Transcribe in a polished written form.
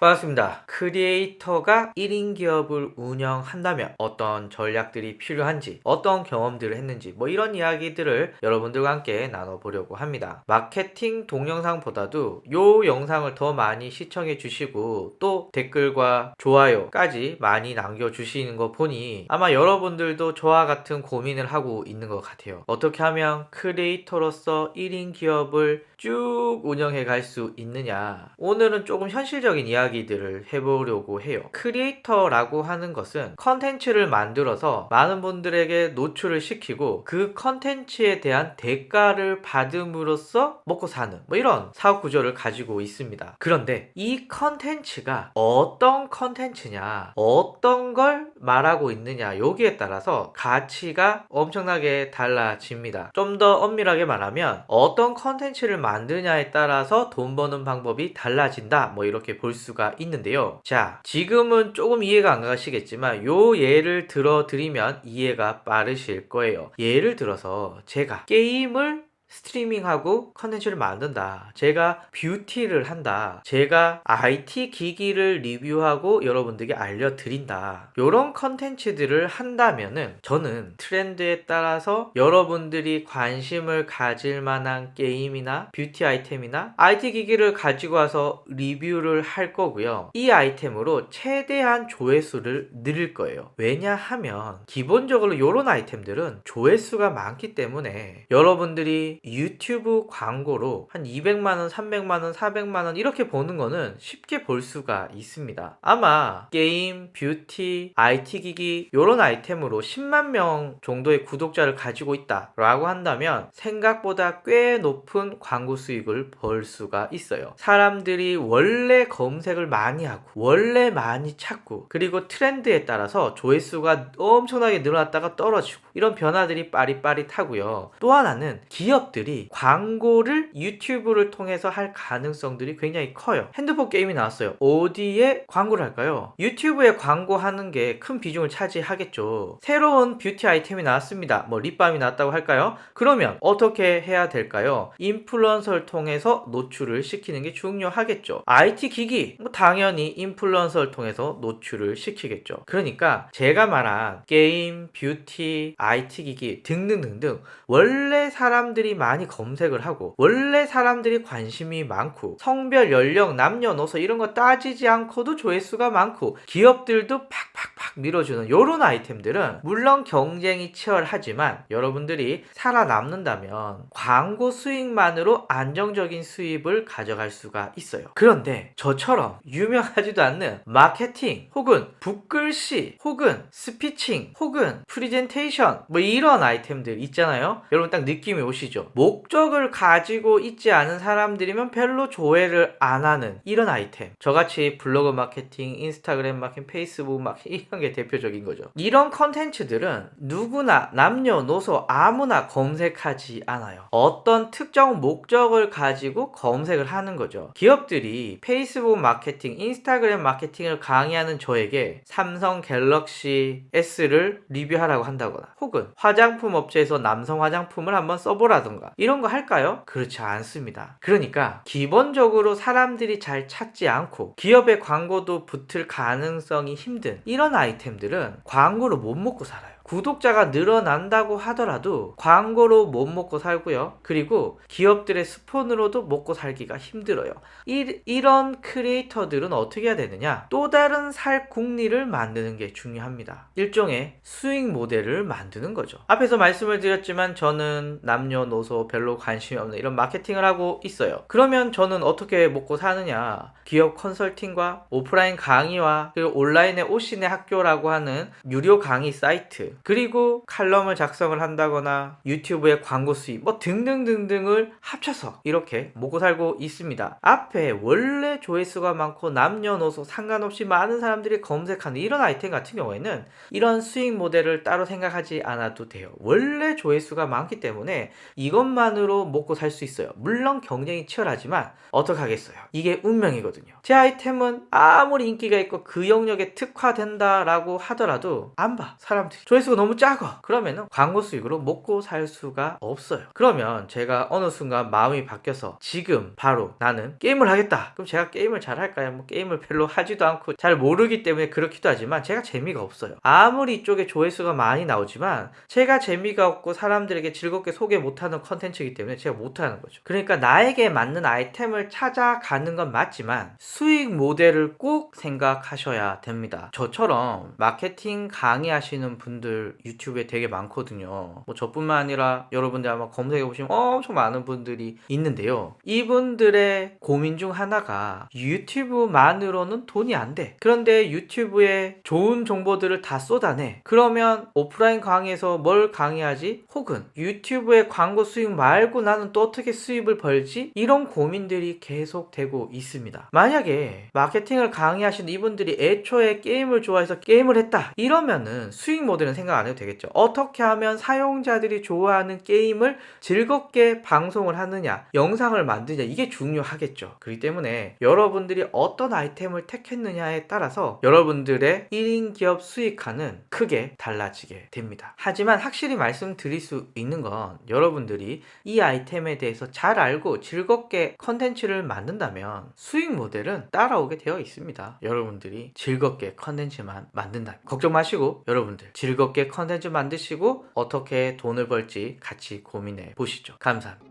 반갑습니다. 크리에이터가 1인 기업을 운영한다면 어떤 전략들이 필요한지, 어떤 경험들을 했는지, 이런 이야기들을 여러분들과 함께 나눠보려고 합니다. 마케팅 동영상보다도 요 영상을 더 많이 시청해 주시고 또 댓글과 좋아요까지 많이 남겨주시는 거 보니 아마 여러분들도 저와 같은 고민을 하고 있는 것 같아요. 어떻게 하면 크리에이터로서 1인 기업을 쭉 운영해 갈 수 있느냐. 오늘은 조금 현실적인 이야기들을 해보려고 해요. 크리에이터라고 하는 것은 컨텐츠를 만들어서 많은 분들에게 노출을 시키고 그 컨텐츠에 대한 대가를 받음으로써 먹고 사는 이런 사업 구조를 가지고 있습니다. 그런데 이 컨텐츠가 어떤 컨텐츠냐, 어떤 걸 말하고 있느냐, 여기에 따라서 가치가 엄청나게 달라집니다. 좀 더 엄밀하게 말하면 어떤 컨텐츠를 만드냐에 따라서 돈 버는 방법이 달라진다, 이렇게 볼 수가 있는데요. 자, 지금은 조금 이해가 안 가시겠지만 요 예를 들어 드리면 이해가 빠르실 거예요. 예를 들어서 제가 게임을 스트리밍하고 컨텐츠를 만든다. 제가 뷰티를 한다. 제가 IT 기기를 리뷰하고 여러분들에게 알려드린다. 이런 컨텐츠들을 한다면은 저는 트렌드에 따라서 여러분들이 관심을 가질 만한 게임이나 뷰티 아이템이나 IT 기기를 가지고 와서 리뷰를 할 거고요. 이 아이템으로 최대한 조회수를 늘릴 거예요. 왜냐하면 기본적으로 이런 아이템들은 조회수가 많기 때문에 여러분들이 유튜브 광고로 한 200만원, 300만원, 400만원 이렇게 버는 거는 쉽게 볼 수가 있습니다. 아마 게임, 뷰티, IT 기기 이런 아이템으로 10만 명 정도의 구독자를 가지고 있다 라고 한다면 생각보다 꽤 높은 광고 수익을 벌 수가 있어요. 사람들이 원래 검색을 많이 하고 원래 많이 찾고 그리고 트렌드에 따라서 조회수가 엄청나게 늘어났다가 떨어지고 이런 변화들이 빠릿빠릿하고요. 또 하나는 기업들이 광고를 유튜브를 통해서 할 가능성들이 굉장히 커요. 핸드폰 게임이 나왔어요. 어디에 광고를 할까요? 유튜브에 광고하는 게 큰 비중을 차지하겠죠. 새로운 뷰티 아이템이 나왔습니다. 립밤이 나왔다고 할까요? 그러면 어떻게 해야 될까요? 인플루언서를 통해서 노출을 시키는 게 중요하겠죠. IT 기기 당연히 인플루언서를 통해서 노출을 시키겠죠. 그러니까 제가 말한 게임, 뷰티, IT 기기 등등등등 원래 사람들이 많이 검색을 하고 원래 사람들이 관심이 많고 성별, 연령, 남녀노소 이런 거 따지지 않고도 조회수가 많고 기업들도 팍팍팍 밀어주는 이런 아이템들은 물론 경쟁이 치열하지만 여러분들이 살아남는다면 광고 수익만으로 안정적인 수입을 가져갈 수가 있어요. 그런데 저처럼 유명하지도 않는 마케팅 혹은 붓글씨 혹은 스피칭 혹은 프리젠테이션 이런 아이템들 있잖아요. 여러분 딱 느낌이 오시죠? 목적을 가지고 있지 않은 사람들이면 별로 조회를 안 하는 이런 아이템. 저같이 블로그 마케팅, 인스타그램 마케팅, 페이스북 마케팅 이런 게 대표적인 거죠. 이런 컨텐츠들은 누구나 남녀노소 아무나 검색하지 않아요. 어떤 특정 목적을 가지고 검색을 하는 거죠. 기업들이 페이스북 마케팅, 인스타그램 마케팅을 강의하는 저에게 삼성 갤럭시 S를 리뷰하라고 한다거나 혹은 화장품 업체에서 남성 화장품을 한번 써보라던가 이런 거 할까요? 그렇지 않습니다. 그러니까 기본적으로 사람들이 잘 찾지 않고 기업의 광고도 붙을 가능성이 힘든 이런 아이템들은 광고로 못 먹고 살아요. 구독자가 늘어난다고 하더라도 광고로 못 먹고 살고요. 그리고 기업들의 스폰으로도 먹고 살기가 힘들어요. 이런 크리에이터들은 어떻게 해야 되느냐? 또 다른 살 궁리를 만드는 게 중요합니다. 일종의 수익 모델을 만드는 거죠. 앞에서 말씀을 드렸지만 저는 남녀노소 별로 관심이 없는 이런 마케팅을 하고 있어요. 그러면 저는 어떻게 먹고 사느냐? 기업 컨설팅과 오프라인 강의와 그리고 온라인의 오신의 학교라고 하는 유료 강의 사이트 그리고 칼럼을 작성을 한다거나 유튜브의 광고 수입 등등등등을 합쳐서 이렇게 먹고 살고 있습니다. 앞에 원래 조회수가 많고 남녀노소 상관없이 많은 사람들이 검색하는 이런 아이템 같은 경우에는 이런 수익 모델을 따로 생각하지 않아도 돼요. 원래 조회수가 많기 때문에 이것만으로 먹고 살 수 있어요. 물론 경쟁이 치열하지만 어떡하겠어요. 이게 운명이거든요. 제 아이템은 아무리 인기가 있고 그 영역에 특화된다라고 하더라도 안 봐. 사람들이 조회수가 너무 작아. 그러면은 광고 수익으로 먹고 살 수가 없어요. 그러면 제가 어느 순간 마음이 바뀌어서 지금 바로 나는 게임을 하겠다. 그럼 제가 게임을 잘 할까요? 뭐 게임을 별로 하지도 않고 잘 모르기 때문에 그렇기도 하지만 제가 재미가 없어요. 아무리 이쪽에 조회수가 많이 나오지만 제가 재미가 없고 사람들에게 즐겁게 소개 못하는 컨텐츠이기 때문에 제가 못하는 거죠. 그러니까 나에게 맞는 아이템을 찾아가는 건 맞지만 수익 모델을 꼭 생각하셔야 됩니다. 저처럼 마케팅 강의하시는 분들 유튜브에 되게 많거든요. 뭐 저뿐만 아니라 여러분들 아마 검색해 보시면 엄청 많은 분들이 있는데요. 이분들의 고민 중 하나가 유튜브만으로는 돈이 안 돼. 그런데 유튜브에 좋은 정보들을 다 쏟아내. 그러면 오프라인 강의에서 뭘 강의하지? 혹은 유튜브의 광고 수익 말고 나는 또 어떻게 수입을 벌지? 이런 고민들이 계속되고 있습니다. 만약에 마케팅을 강의하시는 이분들이 애초에 게임을 좋아해서 게임을 했다. 이러면은 수익 모델은 생각 안 해도 되겠죠. 어떻게 하면 사용자들이 좋아하는 게임을 즐겁게 방송을 하느냐, 영상을 만드냐, 이게 중요하겠죠. 그렇기 때문에 여러분들이 어떤 아이템을 택했느냐에 따라서 여러분들의 1인 기업 수익화는 크게 달라지게 됩니다. 하지만 확실히 말씀드릴 수 있는 건 여러분들이 이 아이템에 대해서 잘 알고 즐겁게 컨텐츠를 만든다면 수익 모델은 따라오게 되어 있습니다. 여러분들이 즐겁게 컨텐츠만 만든다. 걱정 마시고 여러분들 즐겁게 컨텐츠 만드시고 어떻게 돈을 벌지 같이 고민해 보시죠. 감사합니다.